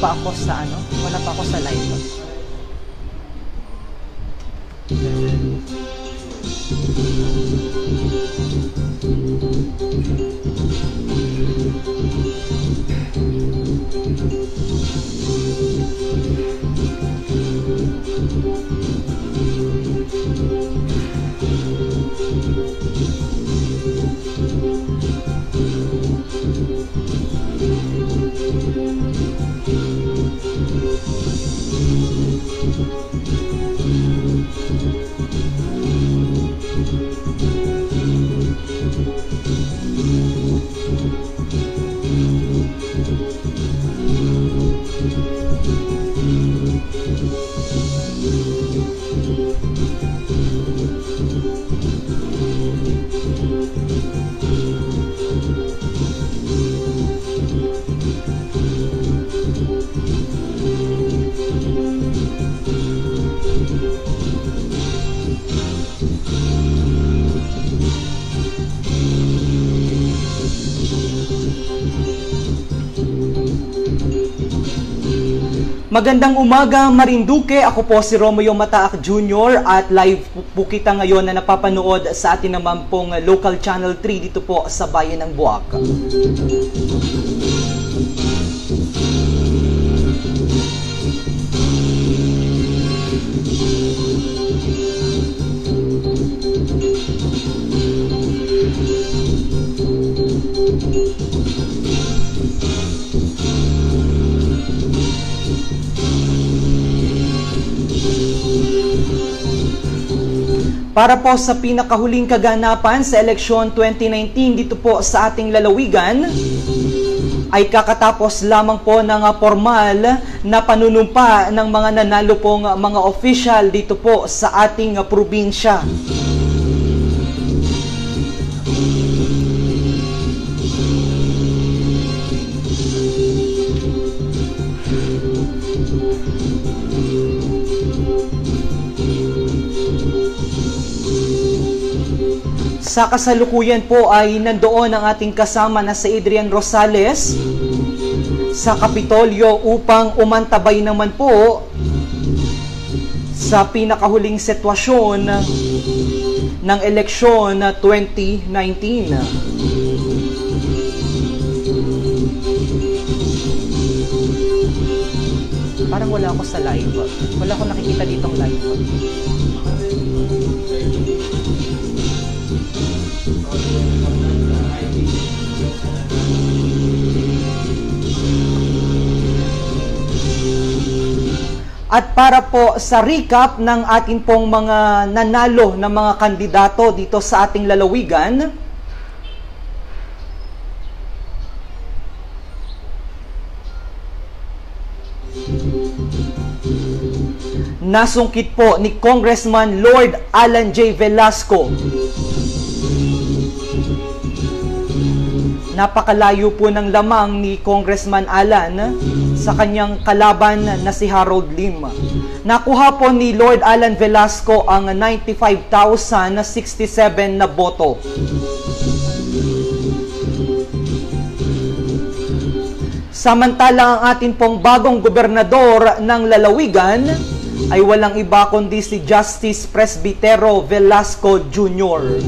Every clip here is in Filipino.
pa ako sa wala pa ako sa live. Magandang umaga, Marinduque. Ako po si Romeo Mataak Jr. at live po kita ngayon na napapanood sa atin naman pong local channel 3 dito po sa Bayan ng Buwak. Para po sa pinakahuling kaganapan sa eleksyon 2019 dito po sa ating lalawigan, ay kakatapos lamang po ng formal na panunumpa ng mga nanalo pong mga official dito po sa ating probinsya. Sa kasalukuyan po ay nandoon ang ating kasama na si Adrian Rosales sa Kapitolyo upang umantabay naman po sa pinakahuling sitwasyon ng eleksyon 2019. Parang wala ako sa live. Wala akong nakikita ditong live. At para po sa recap ng atin pong mga nanalo na mga kandidato dito sa ating lalawigan, nasungkit po ni Congressman Lord Alan J. Velasco. Napakalayo po ng lamang ni Congressman Alan sa kanyang kalaban na si Harold Lim. Nakuha po ni Lord Alan Velasco ang 95,067 na boto. Samantala ang atin pong bagong gobernador ng lalawigan ay walang iba kundi si Justice Presbitero Velasco Jr.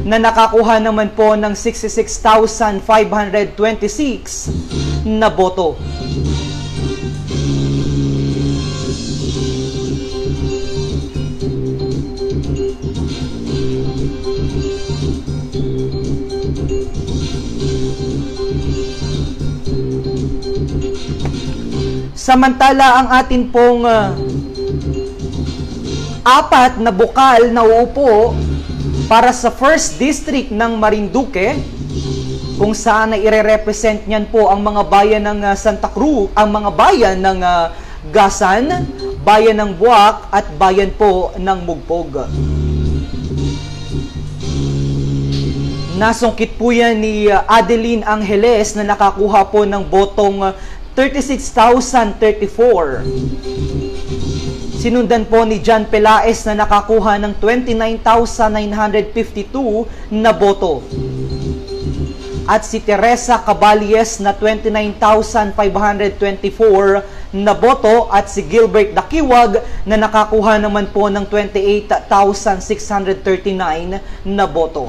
na nakakuha naman po ng 66,526 na boto. Samantala ang atin pong apat na bukal na uupo para sa 1st District ng Marinduque, kung saan ay ire-represent niyan po ang mga bayan ng Santa Cruz, ang mga bayan ng Gasan, bayan ng Buwak at bayan po ng Mugpog. Nasungkit po yan ni Adeline Angeles na nakakuha po ng botong 36,034. Sinundan po ni John Pelaez na nakakuha ng 29,952 na boto. At si Teresa Cabalies na 29,524 na boto at si Gilbert Dakiwag na nakakuha naman po ng 28,639 na boto.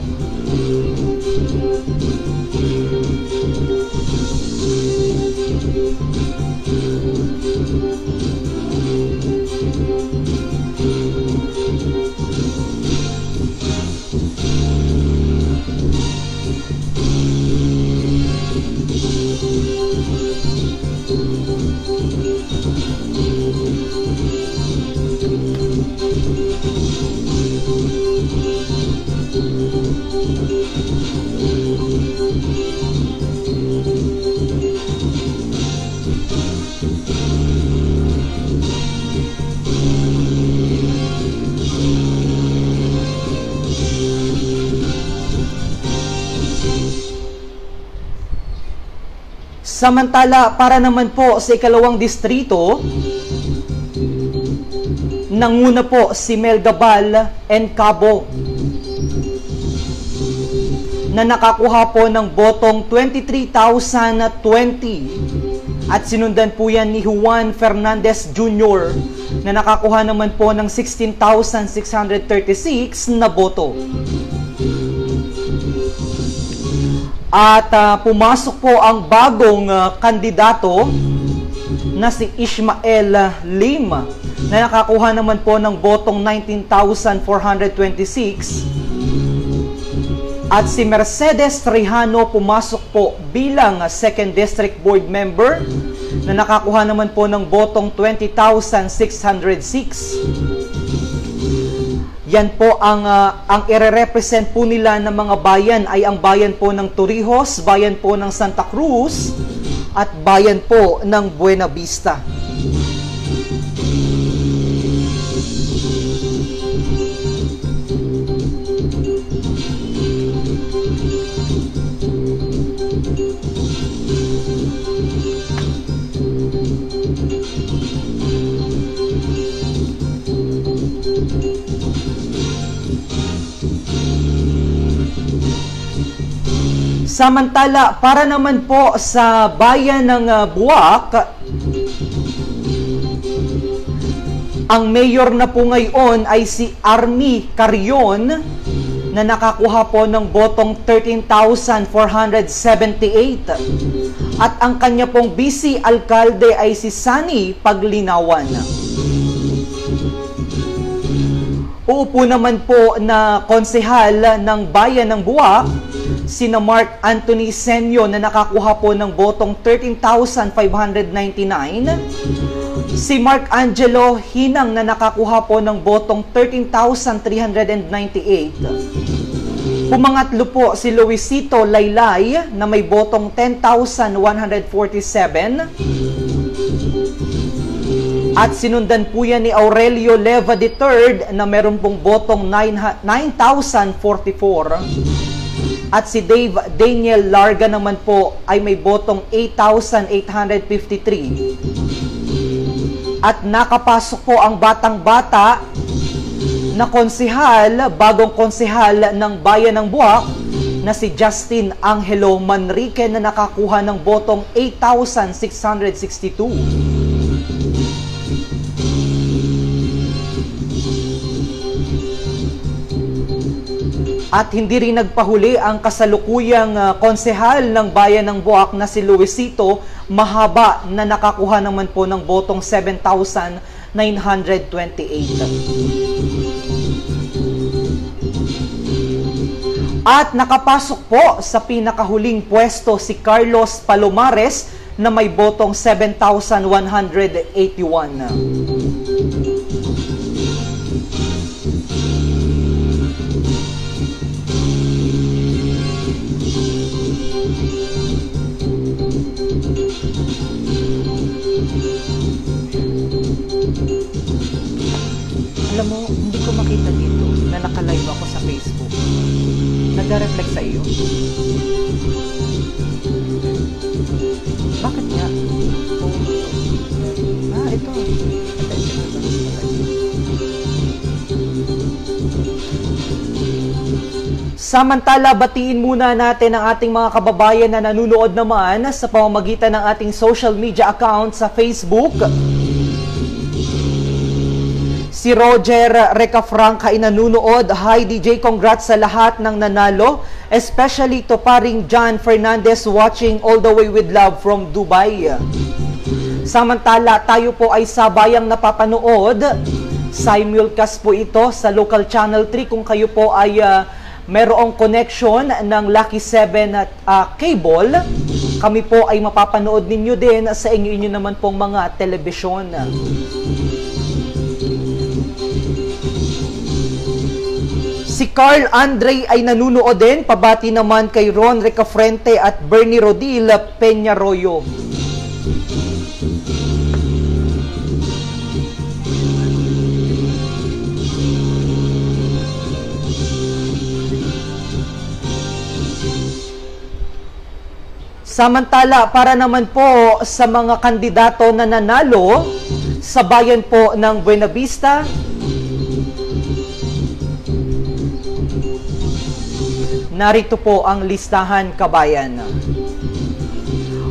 Samantala, para naman po sa ikalawang distrito, nanguna po si Mel Gabal and Cabo na nakakuha po ng botong 23,020 at sinundan po yan ni Juan Fernandez Jr. na nakakuha naman po ng 16,636 na boto. At pumasok po ang bagong kandidato na si Ishmael Lim na nakakuha naman po ng botong 19,426. At si Mercedes Trejano pumasok po bilang second district board member na nakakuha naman po ng botong 20,606. Yan po ang ire-represent po nila ng mga bayan ay ang bayan po ng Torrijos, bayan po ng Santa Cruz, at bayan po ng Buena Vista. Samantala, para naman po sa bayan ng Buwak, ang mayor na po ngayon ay si Army Carion na nakakuha po ng botong 13,478. At ang kanya pong vice alkalde ay si Sunny Paglinawan. Uupo naman po na konsehal ng bayan ng Buwak sina Mark Anthony Senyo na nakakuha po ng botong 13,599. Si Mark Angelo Hinang na nakakuha po ng botong 13,398. Pumangatlo po si Luisito Laylay na may botong 10,147. At sinundan po yan ni Aurelio Leva III na meron pong botong 9,044. At si Daniel Larga naman po ay may botong 8,853. At nakapasok po ang batang-bata na konsehal, bagong konsehal ng bayan ng Buwak na si Justin Angelo Manrique na nakakuha ng botong 8,662. At hindi rin nagpahuli ang kasalukuyang konsehal ng bayan ng Buwak na si Luisito Mahaba na nakakuha naman po ng botong 7,928. At nakapasok po sa pinakahuling pwesto si Carlos Palomares na may botong 7,181. Alam mo, hindi ko makita dito na naka-live ako sa Facebook. Nagda-reflect sa iyo? Bakit nga? Ito. Samantala, batiin muna natin ang ating mga kababayan na nanonood naman sa pamamagitan ng ating social media account sa Facebook. Si Roger Recafranca ay nanunood. Hi DJ, congrats sa lahat ng nanalo, especially to paring John Fernandez watching all the way with love from Dubai. Samantala, tayo po ay sabayang napapanood. Simulcast po ito sa local channel 3 kung kayo po ay merong connection ng Lucky 7 cable. Kami po ay mapapanood ninyo din sa inyo naman pong mga telebisyon. Si Carl Andre ay nanunood din. Pabati naman kay Ron Recafrente at Bernie Rodil Peñarroyo. Samantala, para naman po sa mga kandidato na nanalo sa bayan po ng Buena Vista, narito po ang listahan, kabayan.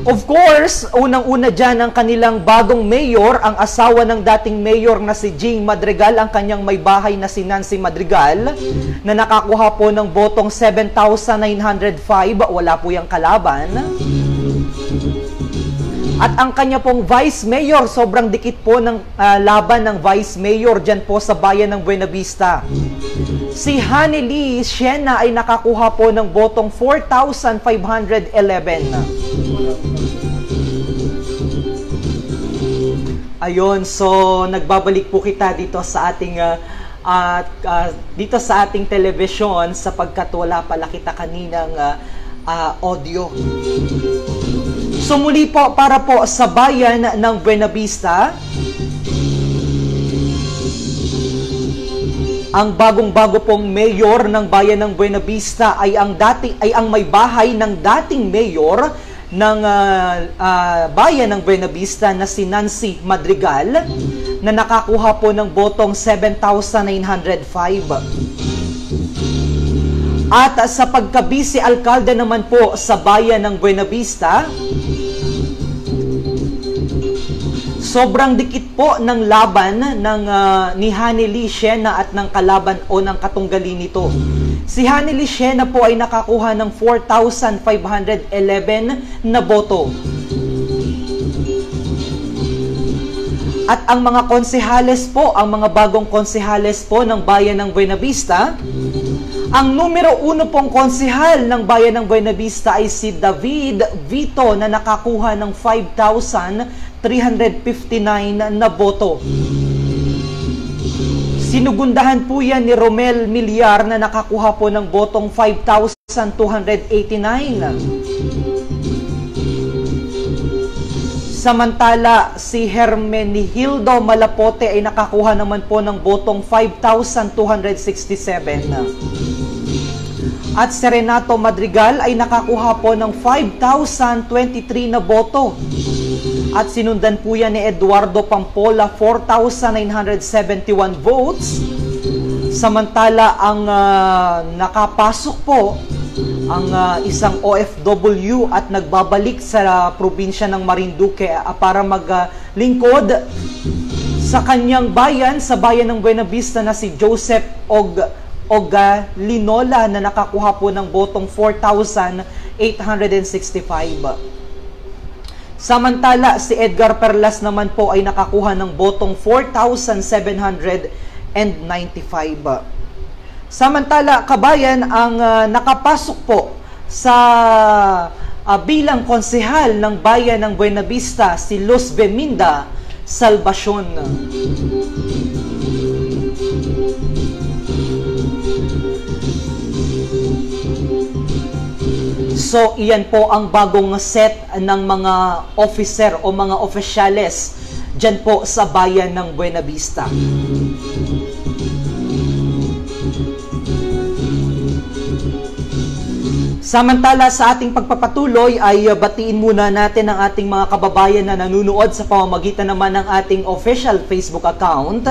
Of course, unang-una dyan ang kanilang bagong mayor, ang asawa ng dating mayor na si Jing Madrigal, ang kanyang may bahay na si Nancy Madrigal, na nakakuha po ng botong 7,905, wala po yung kalaban. At ang kanya pong vice mayor, sobrang dikit po ng laban ng vice mayor dyan po sa bayan ng Buena Vista. Si Hanely Siena ay nakakuha po ng botong 4,511. Ayun, so nagbabalik po kita dito sa ating television sapagkat wala pala kita kaninang audio. So muli po, para po sa bayan ng Buena Vista, ang bagong-bago pong mayor ng bayan ng Buena Vista ay ang may bahay ng dating mayor ng bayan ng Buena Vista na si Nancy Madrigal, na nakakuha po ng botong 7,905. At sa pagka-vice alkalde naman po sa bayan ng Buena Vista, sobrang dikit po ng laban ng ni Hanely Siena at ng kalaban o ng katunggali nito. Si Hanely Siena po ay nakakuha ng 4,511 na boto. At ang mga konsehales po, ang mga bagong konsehales po ng bayan ng Buena Vista, ang numero 1 pong konsehal ng bayan ng Buena Vista ay si David Vito na nakakuha ng 5,359 na boto. Sinugundahan po yan ni Romel Millar na nakakuha po ng botong 5,289. Samantala, si Hermenihildo Malapote ay nakakuha naman po ng botong 5,267. At si Renato Madrigal ay nakakuha po ng 5,023 na boto. At sinundan po yan ni Eduardo Pampola, 4,971 votes. Samantala, ang nakapasok po, ang isang OFW at nagbabalik sa probinsya ng Marinduque para maglingkod sa kanyang bayan, sa bayan ng Buena Vista, na si Joseph Ogalinola na nakakuha po ng botong 4,865. Samantala, si Edgar Perlas naman po ay nakakuha ng botong 4,795. Samantala, kabayan, ang nakapasok po sa bilang konsehal ng bayan ng Buena Vista, si Luz Beminda Salvacion. So, iyan po ang bagong set ng mga officer o mga opisyales dyan po sa bayan ng Buena Vista. Samantala, sa ating pagpapatuloy ay batiin muna natin ang ating mga kababayan na nanunood sa pamamagitan naman ng ating official Facebook account.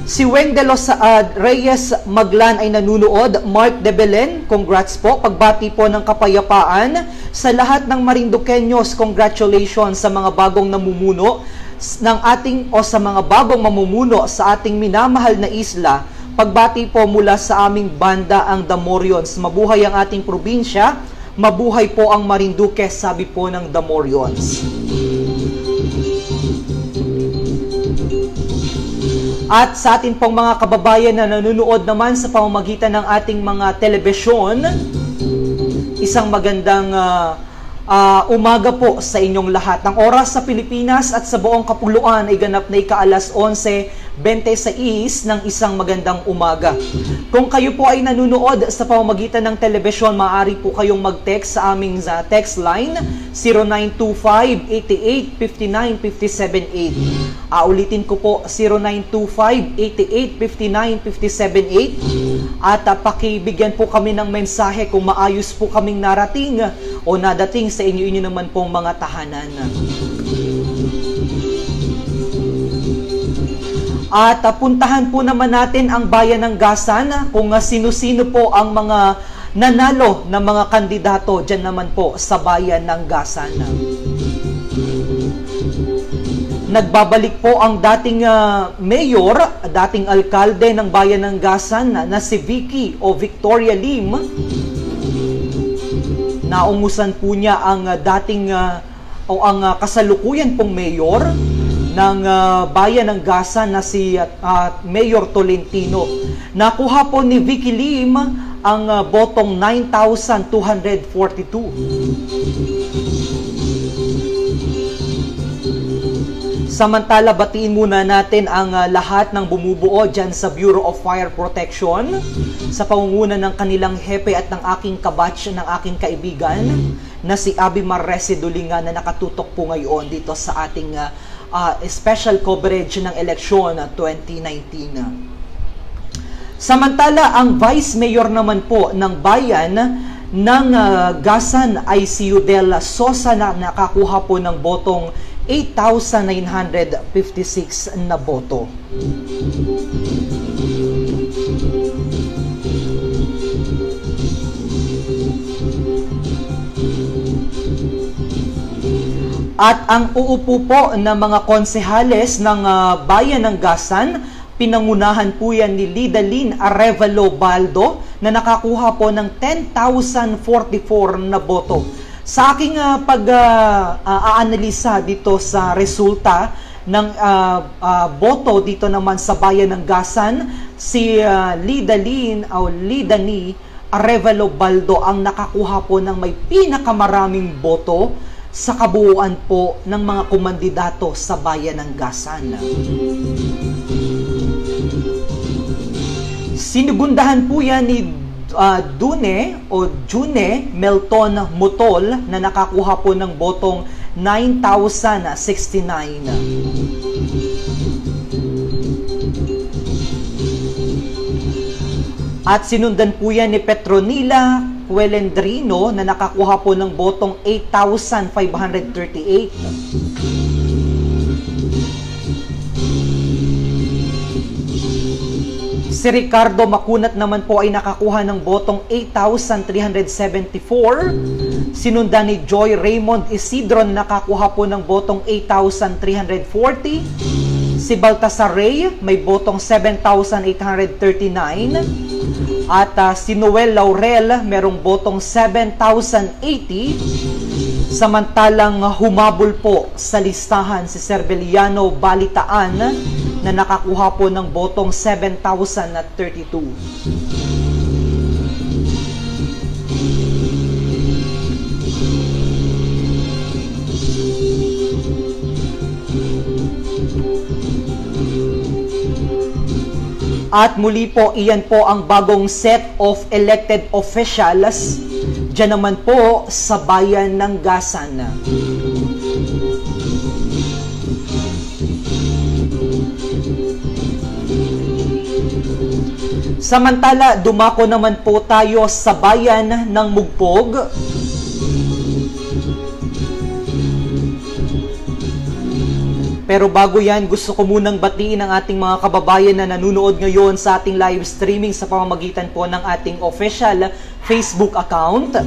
Si Weng de los Reyes Maglan ay nanunood. Mark de Belen, congrats po. Pagbati po ng kapayapaan sa lahat ng Marinduqueños. Congratulations sa mga bagong namumuno ng ating o sa mga bagong mamumuno sa ating minamahal na isla. Pagbati po mula sa aming banda ang Damorions. Mabuhay ang ating probinsya. Mabuhay po ang Marinduque, sabi po ng Damorions. At sa atin pong mga kababayan na nanonood naman sa pamamagitan ng ating mga telebisyon, isang magandang umaga po sa inyong lahat. Ang oras sa Pilipinas at sa buong kapuluan ay ganap na ika-alas 11:26 ng isang magandang umaga. Kung kayo po ay nanonood sa pamamagitan ng telebisyon, maaari po kayong mag-text sa aming text line 0925-8859-578. Ulitin ko po 0925-8859-578. At pakibigyan po kami ng mensahe kung maayos po kaming narating o nadating sa inyo naman pong mga tahanan. At puntahan po naman natin ang bayan ng Gasan kung sino-sino po ang mga nanalo ng mga kandidato dyan naman po sa bayan ng Gasan. Nagbabalik po ang dating mayor, dating alkalde ng bayan ng Gasan na si Vicky o Victoria Lim. Naungusan po niya ang dating o ang kasalukuyan pong mayor ng bayan ng Gasan na si Mayor Tolentino. Nakuha po ni Vicky Lim ang botong 9,242. Samantala, batiin muna natin ang lahat ng bumubuo dyan sa Bureau of Fire Protection sa pangunguna ng kanilang hepe at ng aking kabatch, ng aking kaibigan na si Abimar Residulinga na nakatutok po ngayon dito sa ating special coverage ng eleksyon 2019. Samantala, ang Vice Mayor naman po ng bayan ng Gasan ay si Yudel Sosa na nakakuha po ng botong 8,956 na boto. At ang uupo po ng mga konsehales ng bayan ng Gasan, pinangunahan po yan ni Lidalin Arevalo Baldo na nakakuha po ng 10,044 na boto. Sa aking pag-aanalisa dito sa resulta ng boto dito naman sa bayan ng Gasan, si Lidalin o Lidani Arevalo Baldo ang nakakuha po ng may pinakamaraming boto sa kabuuan po ng mga kumandidato sa bayan ng Gasan. Sinugundahan po yan ni June Melton Mutol na nakakuha po ng botong 9,069. At sinundan po yan ni Petronila Cuelendrino na nakakuha po ng botong 8,538. Si Ricardo Macunat naman po ay nakakuha ng botong 8,374. Sinundan ni Joy Raymond Isidro na nakakuha po ng botong 8,340. Si Baltasar Ray may botong 7,839. At si Noel Laurel merong botong 7,080. Samantalang humabol po sa listahan si Serbeliano Balitaan na nakakuha po ng botong 7,032. At muli po, iyan po ang bagong set of elected officials dyan naman po sa bayan ng Gasan. Samantala, dumako naman po tayo sa bayan ng Mugpog. Pero bago yan, gusto ko munang batiin ang ating mga kababayan na nanonood ngayon sa ating live streaming sa pamamagitan po ng ating official Facebook account.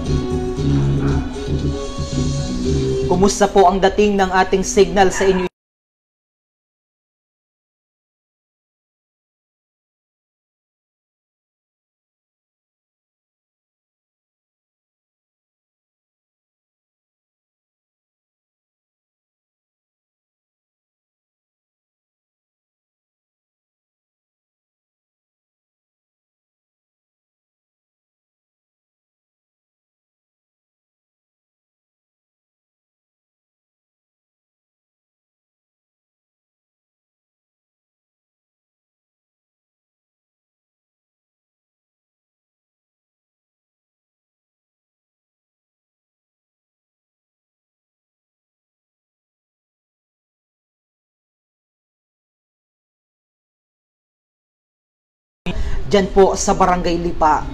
Kumusta po ang dating ng ating signal sa inyo? Diyan po sa Barangay Lipa.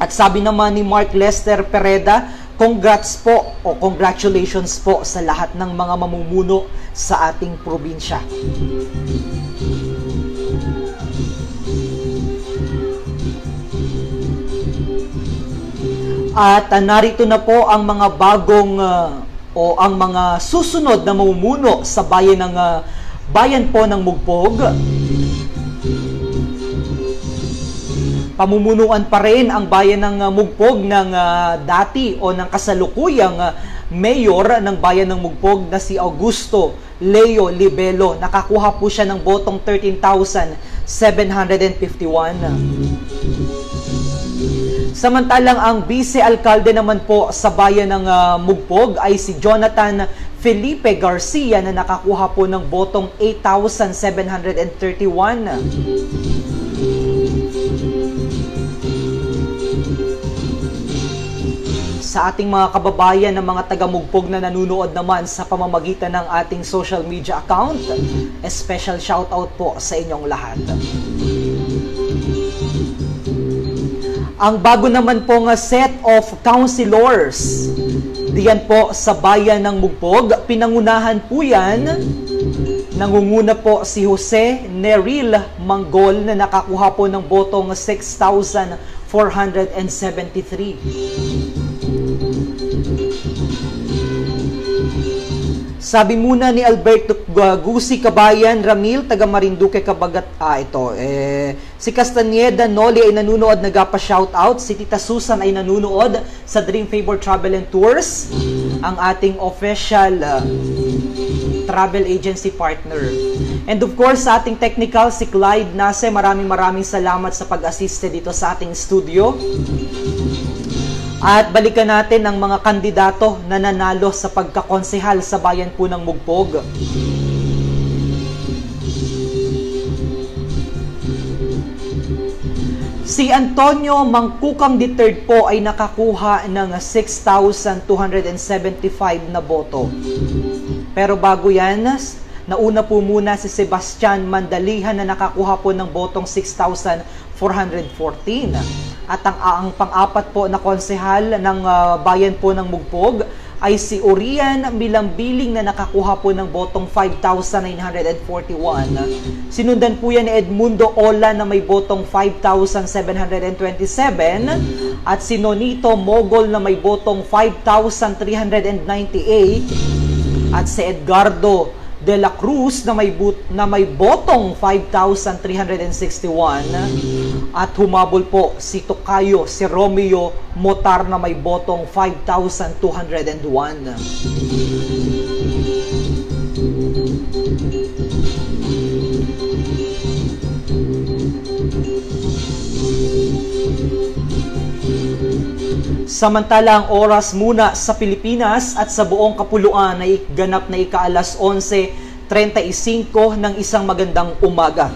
At sabi naman ni Mark Lester Pereda, congrats po o congratulations po sa lahat ng mga mamumuno sa ating probinsya. At narito na po ang mga bagong o ang mga susunod na mamumuno sa bayan po ng Mugpog. Pamumunuan pa rin ang bayan ng Mugpog ng dati o ng kasalukuyang mayor ng bayan ng Mugpog na si Augusto Leo Libelo. Nakakuha po siya ng botong 13,751. Samantalang ang vice-alkalde naman po sa bayan ng Mugpog ay si Jonathan Felipe Garcia na nakakuha po ng botong 8,731. Sa ating mga kababayan na mga taga-Mugpog na nanunood naman sa pamamagitan ng ating social media account, special shoutout po sa inyong lahat. Ang bago naman pong set of councilors diyan po sa bayan ng Mugpog, pinangunahan po yan. Nangunguna po si Jose Neril Manggol na nakakuha po ng botong 6,473. Sabi muna ni Alberto Gusi Kabayan Ramil, taga Marinduque, Kabagat. Si Castaneda Noli ay nanunood, nagpa-shoutout. Si Tita Susan ay nanunood sa Dream Favor Travel and Tours, ang ating official travel agency partner. And of course, sa ating technical, si Clyde Nase, maraming salamat sa pag-assist dito sa ating studio. At balikan natin ang mga kandidato na nanalo sa pagkakonsehal sa bayan po ng Mugpog. Si Antonio Mangkukang III po ay nakakuha ng 6,275 na boto. Pero bago yan, nauna po muna si Sebastian Mandalihan na nakakuha po ng botong 6,414. At ang pang-apat po na konsehal ng bayan po ng Mugpog ay si Orian Milambiling na nakakuha po ng botong 5,941. Sinundan po yan ni Edmundo Ola na may botong 5,727 at si Nonito Mogol na may botong 5,398 at si Edgardo De La Cruz na may botong 5,361 at humabol po si Tocayo, si Romeo Motar na may botong 5,201. Samantala, ang oras muna sa Pilipinas at sa buong kapuluan ay ganap na ika-alas 11:35 ng isang magandang umaga.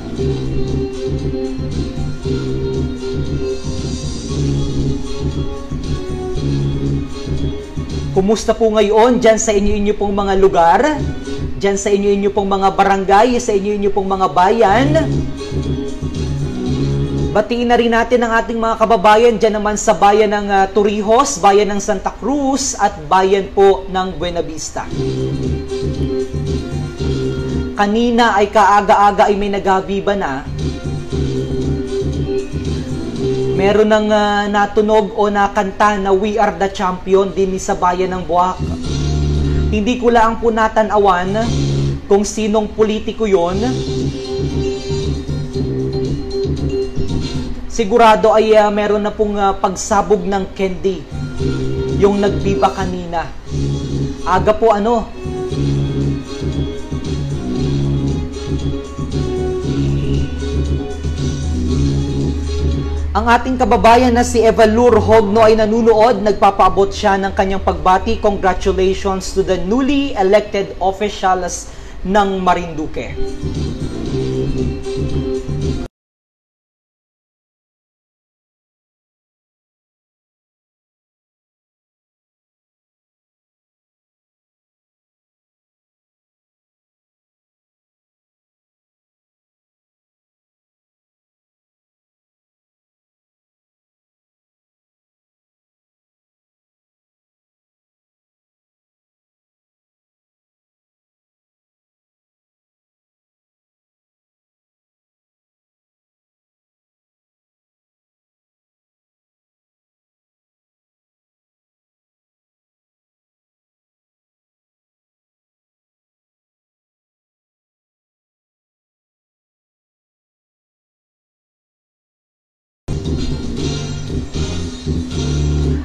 Kumusta po ngayon dyan sa inyo pong mga lugar? Dyan sa inyo pong mga barangay, sa inyo pong mga bayan? Batiin na rin natin ang ating mga kababayan dyan naman sa bayan ng Torrijos, bayan ng Santa Cruz at bayan po ng Buena Vista. kanina ay kaaga-aga ay may naghabiba na. Meron ng natunog o nakanta na We Are the Champion din sa bayan ng Buwak. Hindi ko lang po natanawan kung sinong politiko yon. Sigurado ay meron na pong pagsabog ng candy yung nagbiba kanina. Aga po ano. Ang ating kababayan na si Eva Lur Hogno ay nanunood, nagpapaabot siya ng kanyang pagbati. Congratulations to the newly elected officials ng Marinduque.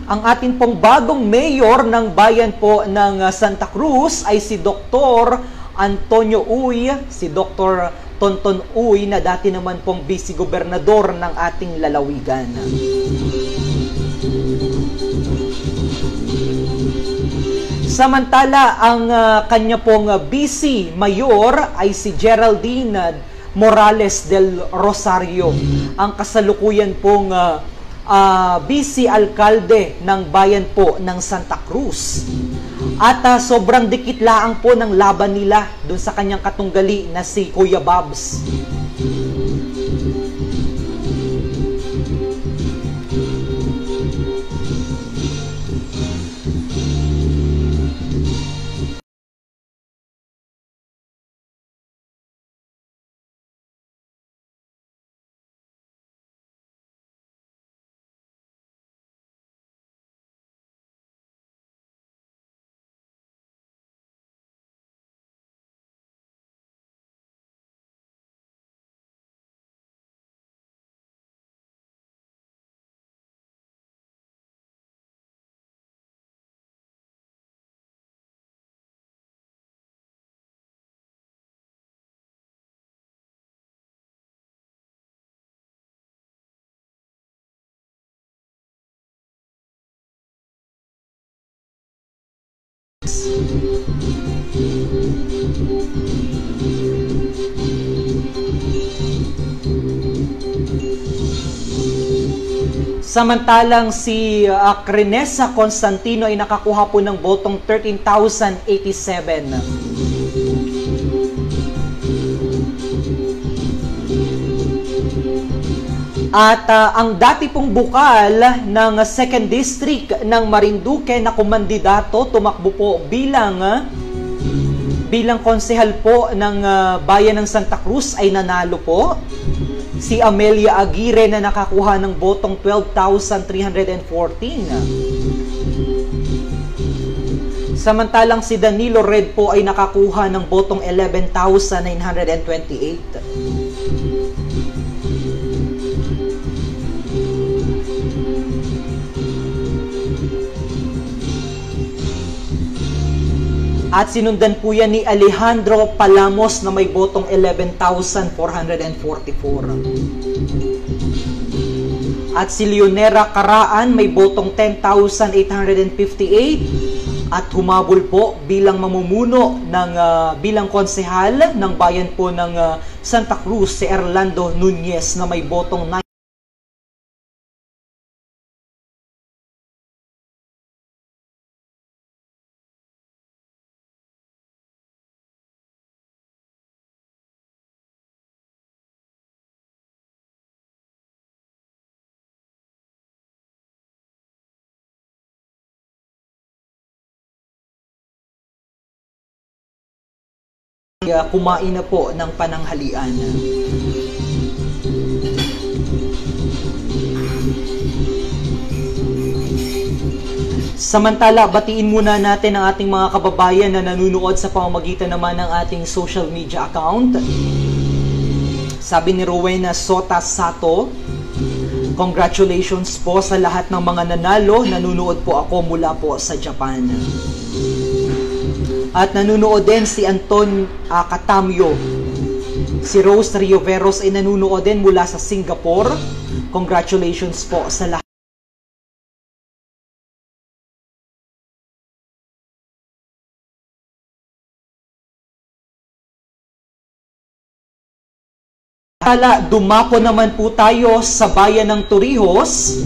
Ang ating pong bagong mayor ng bayan po ng Santa Cruz ay si Dr. Antonio Uy, si Dr. Tonton Uy na dati naman pong vice-gobernador ng ating lalawigan. Samantala, ang kanya pong vice mayor ay si Geraldine Morales del Rosario, ang kasalukuyan pong vice-alkalde ng bayan po ng Santa Cruz. At sobrang dikit laang po ng laban nila doon sa kanyang katunggali na si Kuya Babs. Samantalang si Crenesa Constantino ay nakakuha po ng botong 13,087. At ang dati pong bukal ng 2nd District ng Marinduque na kumandidato, tumakbo po bilang konsehal po ng bayan ng Santa Cruz ay nanalo po. Si Amelia Aguirre na nakakuha ng botong 12,314. Samantalang si Danilo Red po ay nakakuha ng botong 11,928. At sinundan po yan ni Alejandro Palamos na may botong 11,444. At si Leonera Caraan may botong 10,858. At humabol po bilang mamumuno ng bilang konsehal ng bayan po ng Santa Cruz si Erlando Nunez na may botong 9. kumain na po ng pananghalian. Samantala, batiin muna natin ang ating mga kababayan na nanunood sa pamamagitan naman ng ating social media account. Sabi ni Rowena Sota Sato, congratulations po sa lahat ng mga nanalo. Nanunood po ako mula po sa Japan. At nanunood din si Anton Katamyo. Si Rose Rioveros ay nanunood din mula sa Singapore. Congratulations po sa lahat. Dumako naman po tayo sa bayan ng Torrijos.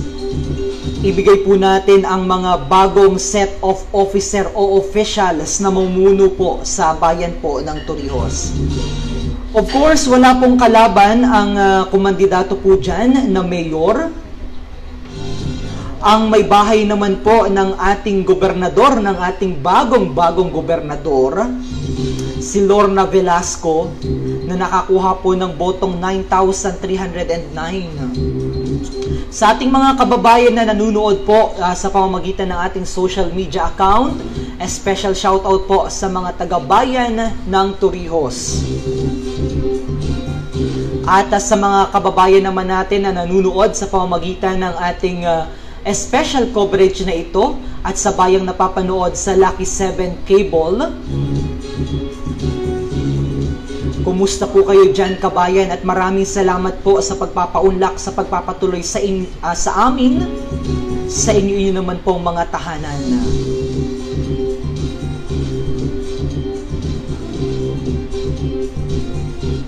Ibigay po natin ang mga bagong set of officer o officials na mamumuno po sa bayan po ng Torrijos. Of course, wala pong kalaban ang kumandidato po dyan na mayor. Ang may bahay naman po ng ating gobernador, ng ating bagong gobernador, si Lorna Velasco, na nakakuha po ng botong 9,309. Sa ating mga kababayan na nanunood po sa pamamagitan ng ating social media account, a special shoutout po sa mga taga-bayan ng Torrijos. At sa mga kababayan naman natin na nanunood sa pamamagitan ng ating special coverage na ito at sa bayang napapanood sa Lucky 7 Cable, kumusta po kayo dyan, kabayan, at maraming salamat po sa pagpapaunlak, sa pagpapatuloy sa amin, sa inyo naman pong mga tahanan.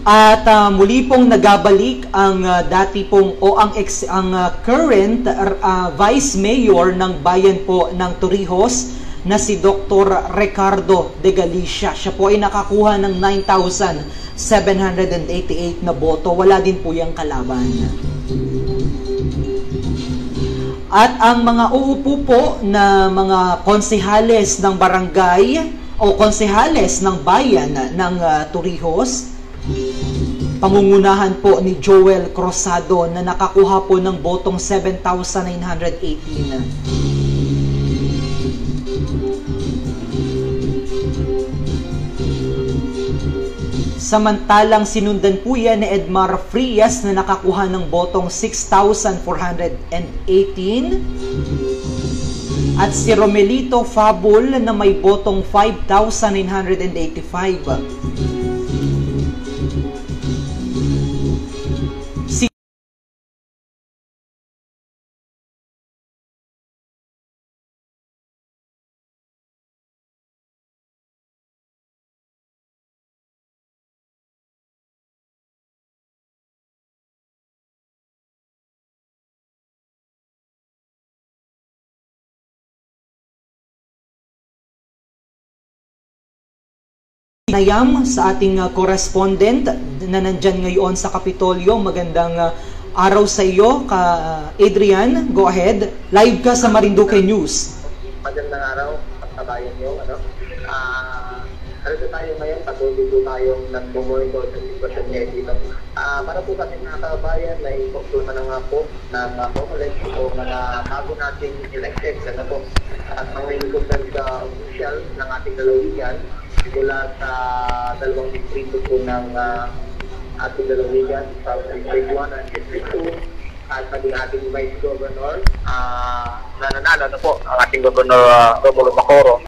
At muli pong nagabalik ang dati pong o ang current Vice Mayor ng bayan po ng Torrijos, na si Dr. Ricardo de Galicia. Siya po ay nakakuha ng 9,788 na boto. Wala din po yung kalaban. At ang mga uupo po na mga konsehales ng barangay o konsehales ng bayan ng Torrijos, pangungunahan po ni Joel Cruzado na nakakuha po ng botong 7,918. Samantalang sinundan po yan ni Edmar Frias na nakakuha ng botong 6,418. At si Romelito Fabul na may botong 5,985. Nayam sa ating correspondent na nandyan ngayon sa Kapitolyo. Magandang araw sa iyo, Adrian. Go ahead. Live ka sa Marinduque News. Magandang araw, kabayan nyo. Narito tayo ngayon, patuloy po tayong nag-monitor sa sitwasyon niya dito. Para po sa ating mga kabayan na i-conclude na nga po ng college o mga bago nating elected na po at mga incumbent official ng ating lalawigan mula sa dalawang distrito po ng ating lalawigan, sa District 1 at District 2, at maging ating Vice Governor na nanalo na po ang ating Governor Romulo Bacooro.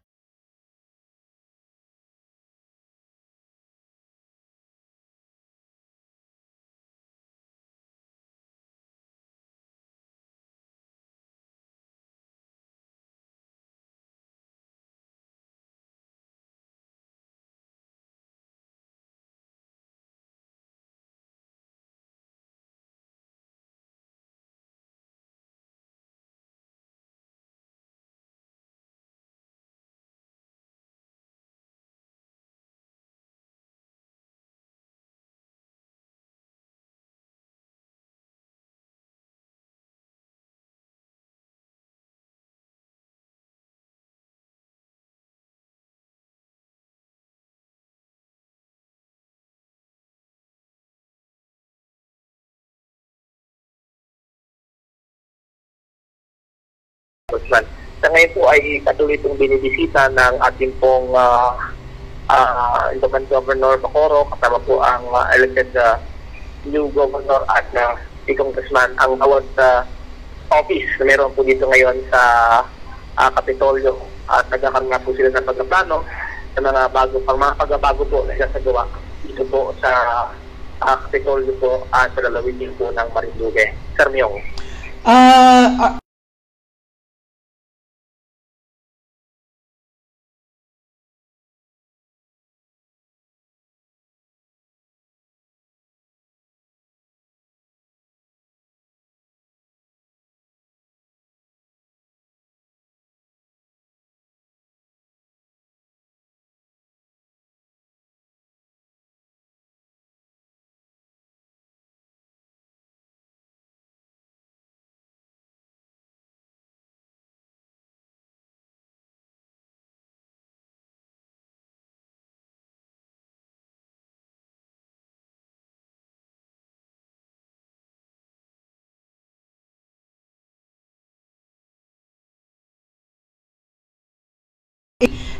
Congressman. Sa ngayon po ay patuloy itong binibisita ng ating pong Incumbent Governor Bacoor, kasama po ang elected new governor at si Congressman, ang bawat office na meron po dito ngayon sa Kapitolyo, at nagkakaroon nga po sila ng pagpaplano sa mga mga pagbabago po na sasagawa dito po sa Kapitolyo po at sa lalawigan po ng Marinduque. Sir Myong.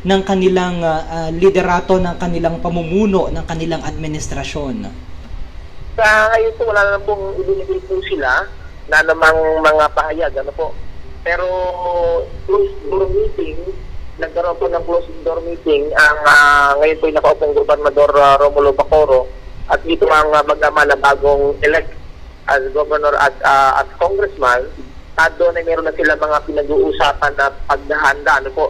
ng kanilang liderato, ng kanilang pamumuno, ng kanilang administrasyon? Sa ngayon po, wala na pong ibinigay po sila na namang mga pahayag, ano po. Pero closed door meeting, nagkaroon po ng closed door meeting ang ngayon po yung nakaupong Gobernador Romulo Bacoor, at dito ang magdama na bagong elect as governor at as congressman, at doon ay meron na sila mga pinag-uusapan na paghahanda, ano po,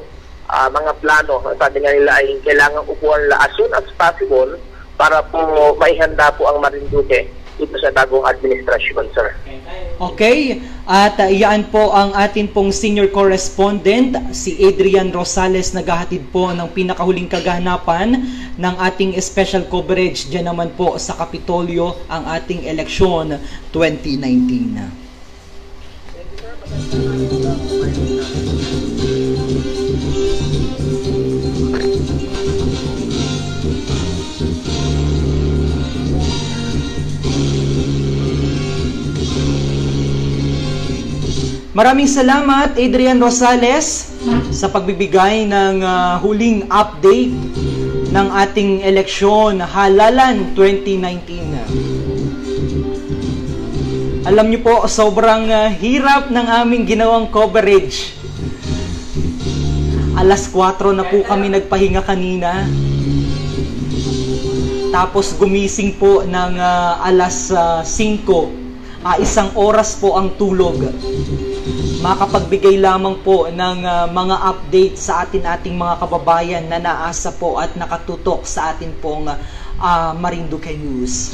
mga plano. Sabi nga nila ay kailangan upuan nila as soon as possible para po maihanda po ang Marinduque dito sa bagong administrasyon, sir. Okay, at iyan po ang atin pong senior correspondent, si Adrian Rosales, naghahatid po ng pinakahuling kaganapan ng ating special coverage dyan naman po sa Kapitolyo, ang ating eleksyon 2019. Maraming salamat, Adrian Rosales, sa pagbibigay ng huling update ng ating eleksyon halalan 2019. Alam niyo po, sobrang hirap ng aming ginawang coverage. Alas 4 na po kami nagpahinga kanina. Tapos gumising po ng alas 5. Isang oras po ang tulog. Makapagbigay lamang po ng mga update sa ating mga kababayan na naasa po at nakatutok sa atin pong Marinduque News.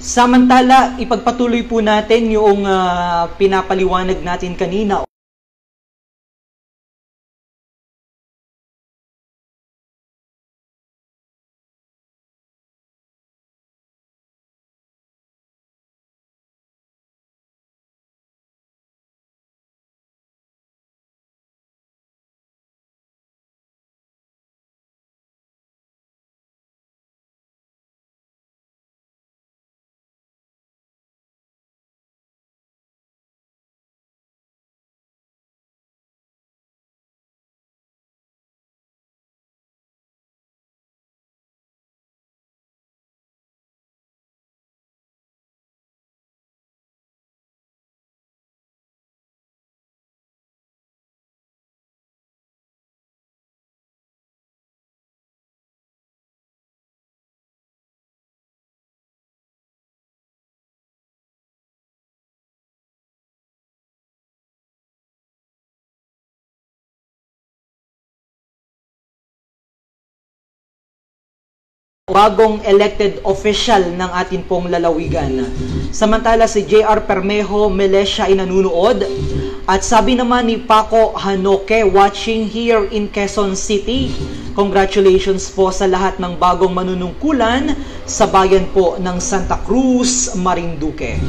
Samantala, ipagpatuloy po natin yung pinapaliwanag natin kanina. Bagong elected official ng atin pong lalawigan. Samantala si J.R. Permejo Melesya ay nanunood, at sabi naman ni Paco Hanoque, watching here in Quezon City, congratulations po sa lahat ng bagong manunungkulan sa bayan po ng Santa Cruz, Marinduque.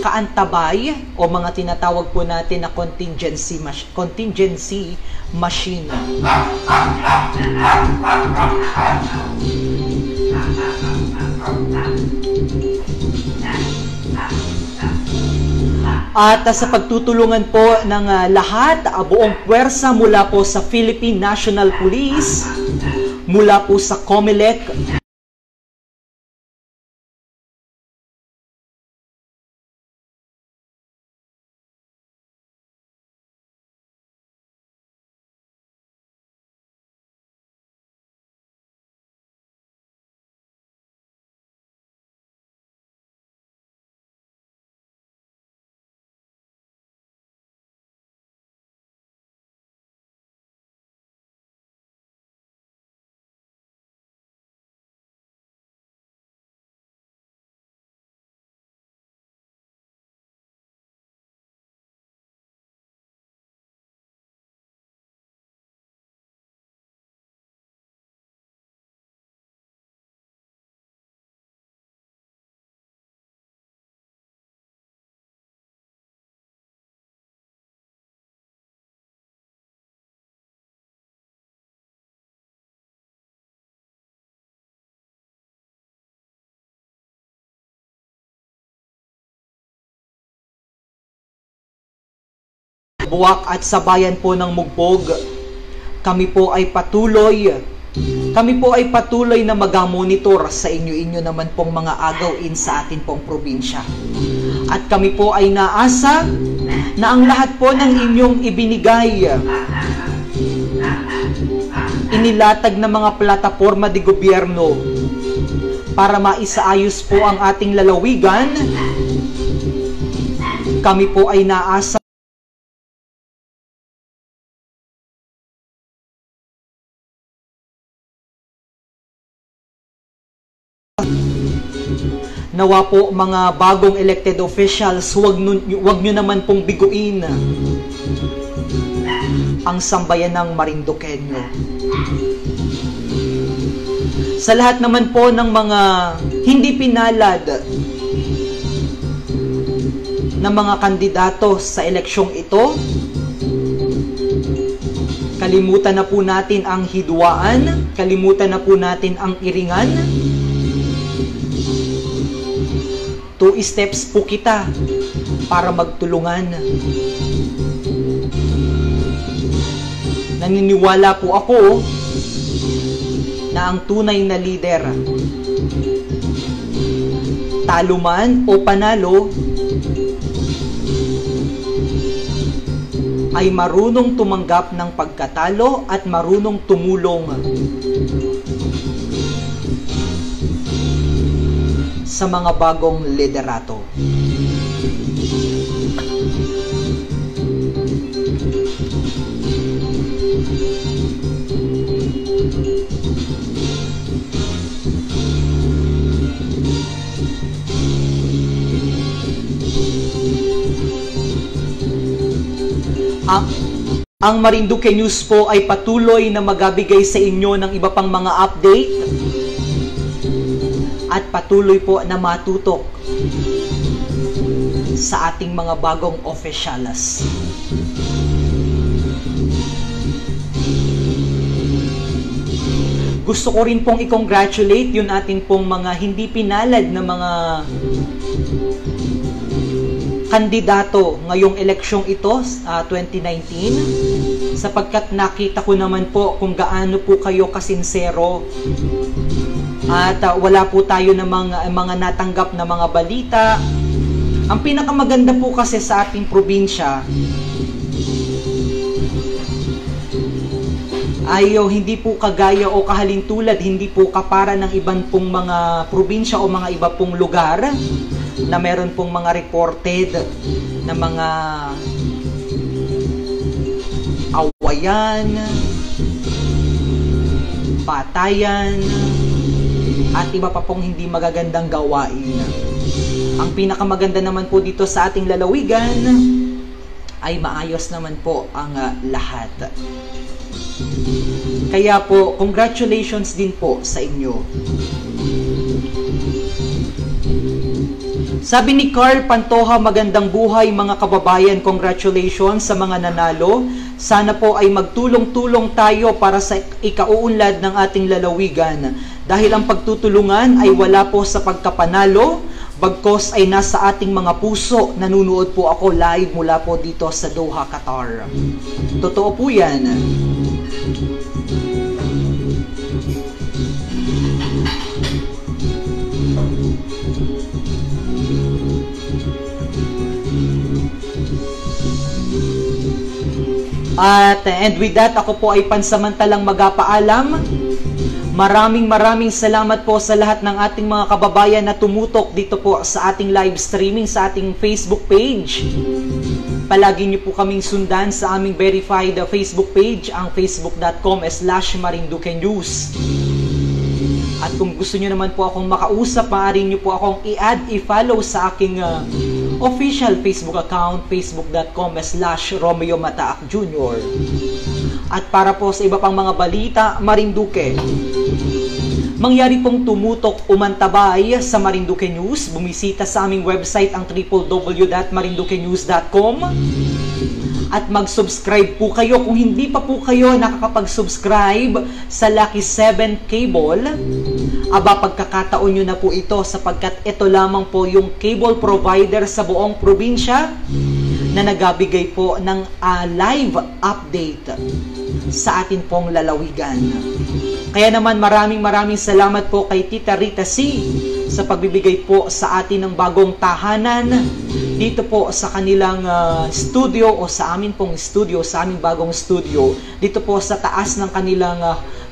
Kaantabay o mga tinatawag po natin na contingency machine. At sa pagtutulungan po ng lahat, buong puwersa mula po sa Philippine National Police, mula po sa COMELEC, Buwak at sa bayan po ng Mugbog, kami po ay patuloy na mag-monitor sa inyo naman pong mga agawin sa atin pong probinsya. At kami po ay naasa na ang lahat po ng inyong ibinigay, inilatag na mga plataforma de gobyerno para maisaayos po ang ating lalawigan, kami po ay naasa nawa po mga bagong elected officials, wag nyo naman pong biguin ang sambayanang Marinduqueño. Sa lahat naman po ng mga hindi pinalad na mga kandidato sa eleksyong ito, kalimutan na po natin ang hidwaan, kalimutan na po natin ang iringan. 2 steps po kita para magtulungan. Naniniwala po ako na ang tunay na lider, talo man o panalo, ay marunong tumanggap ng pagkatalo at marunong tumulong sa mga bagong liderato. Ang Marinduque News po ay patuloy na magabigay sa inyo ng iba pang mga update at patuloy po na matutok sa ating mga bagong opisyalas. Gusto ko rin pong i-congratulate yung ating pong mga hindi pinalad na mga kandidato ngayong eleksyong ito, 2019, sapagkat nakita ko naman po kung gaano po kayo kasinsero at wala po tayo ng mga natanggap na mga balita. Ang pinakamaganda po kasi sa ating probinsya ay hindi po kagaya o kahalintulad, hindi po kapara ng ibang pong mga probinsya o mga iba pong lugar na meron pong mga reported na mga awayan, patayan, at iba pa pong hindi magagandang gawain. Ang pinakamaganda naman po dito sa ating lalawigan ay maayos naman po ang lahat. Kaya po, congratulations din po sa inyo. Sabi ni Carl Pantoja, magandang buhay mga kababayan, congratulations sa mga nanalo. Sana po ay magtulong-tulong tayo para sa ikauunlad ng ating lalawigan. Dahil ang pagtutulungan ay wala po sa pagkapanalo, bagkos ay nasa ating mga puso. Nanunood po ako live mula po dito sa Doha, Qatar. Totoo po yan. And with that, ako po ay pansamantalang magpapaalam. Maraming salamat po sa lahat ng ating mga kababayan na tumutok dito po sa ating live streaming sa ating Facebook page. Palagi niyo po kaming sundan sa aming verified Facebook page, ang facebook.com/marinduquenews. At kung gusto niyo naman po akong makausap, maaari niyo po akong i-add, i-follow sa aking official Facebook account, facebook.com/Romeo Mataak Jr. At para po sa iba pang mga balita, Marinduque, mangyari pong tumutok umantabay sa Marinduque News, bumisita sa aming website ang www.marinduquenews.com at mag-subscribe po kayo kung hindi pa po kayo nakakapag-subscribe sa Lucky 7 Cable. Aba, pagkakataon nyo na po ito sapagkat ito lamang po yung cable provider sa buong probinsya na nagabigay po ng live update sa atin pong lalawigan. Kaya naman maraming salamat po kay Tita Rita C sa pagbibigay po sa atin ng bagong tahanan dito po sa kanilang studio o sa amin pong studio, sa aming bagong studio dito po sa taas ng kanilang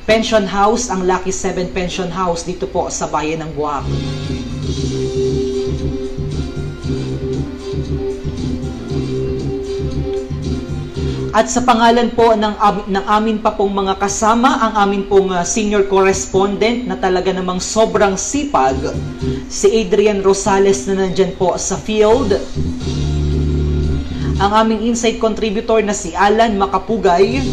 pension house, ang Lucky 7 Pension House dito po sa bayan ng Buwak. At sa pangalan po ng amin pa pong mga kasama, ang amin pong senior correspondent na talaga namang sobrang sipag, si Adrian Rosales na nandyan po sa field. ang aming insight contributor na si Alan Makapugay,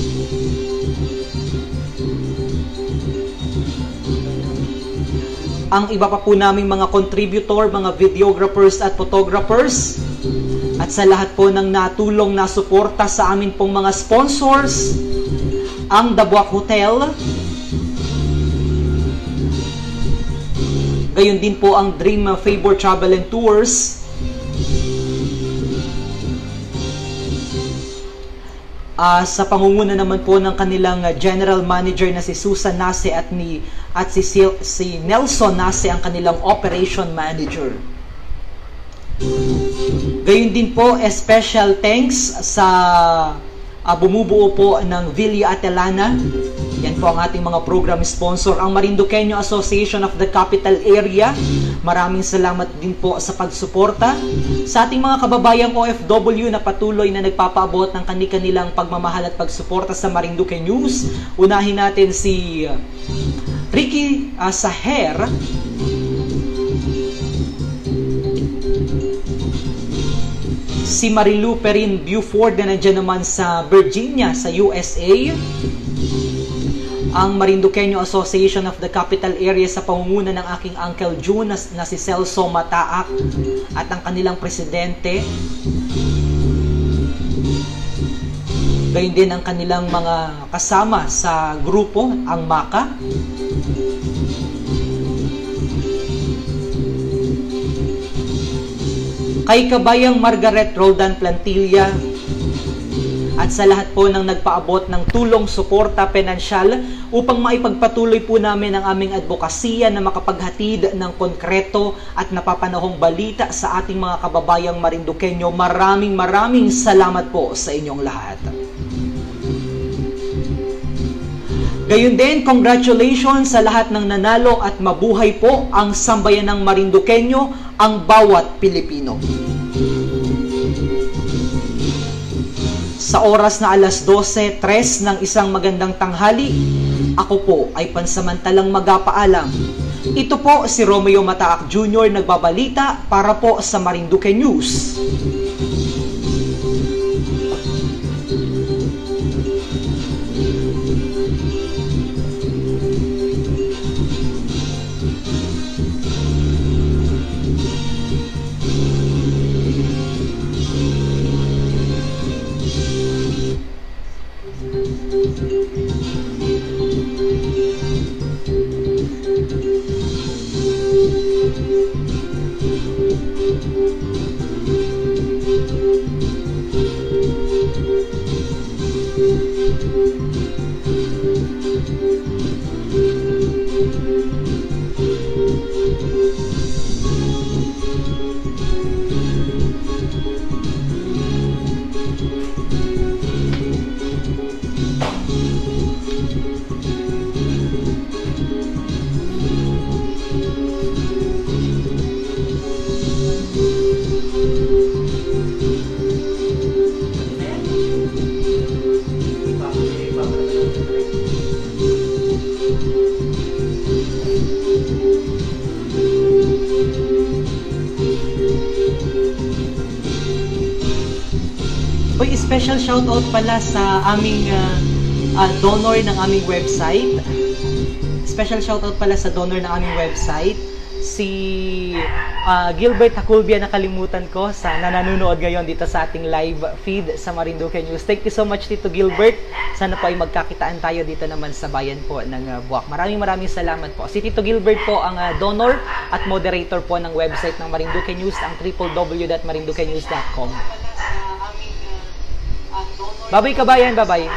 ang iba pa po naming mga contributor, mga videographers at photographers, at sa lahat po ng natulong na suporta sa amin pong mga sponsors, ang The Buwak Hotel, gayon din po ang Dream Favor Travel and Tours, sa pangunguna naman po ng kanilang General Manager na si Susan Nase at si Nelson Nase ang kanilang Operation Manager. Gayon din po, special thanks sa bumubuo po ng Villa Atelana. Yan po ang ating mga program sponsor, ang Marinduqueño Association of the Capital Area. Maraming salamat din po sa pagsuporta sa ating mga kababayang OFW na patuloy na nagpapaabot ng kanilang pagmamahal at pagsuporta sa Marinduque News. Unahin natin si Ricky Saher, si Marilu Perin Buford na nandiyan naman sa Virginia sa USA, ang Marinduqueño Association of the Capital Area sa pangunguna ng aking Uncle June na si Celso Mataak at ang kanilang presidente. Gayon din ang kanilang mga kasama sa grupo, ang MACA. Kay Kabayang Margaret Roldan Plantilla, at sa lahat po ng nagpaabot ng tulong, suporta, pinansyal upang maipagpatuloy po namin ang aming advokasya na makapaghatid ng konkreto at napapanahong balita sa ating mga kababayang Marinduqueño. Maraming salamat po sa inyong lahat. Gayon din, congratulations sa lahat ng nanalo at mabuhay po ang sambayanang Marinduqueño, ang bawat Pilipino. Sa oras na alas 12:03 ng isang magandang tanghali, ako po ay pansamantalang magpapaalam. Ito po si Romeo Mataak Jr. nagbabalita para po sa Marinduque News. Special shoutout pala sa aming donor ng aming website. Special shoutout pala sa donor ng aming website, si Gilbert Haculbia, nakalimutan ko, sa nanonood ngayon dito sa ating live feed sa Marinduque News. Thank you so much, Tito Gilbert. Sana po ay magkakitaan tayo dito naman sa bayan po ng Buwak. Maraming salamat po. Si Tito Gilbert po ang donor at moderator po ng website ng Marinduque News, ang www.marinduquenews.com. Babay kabayan, babay.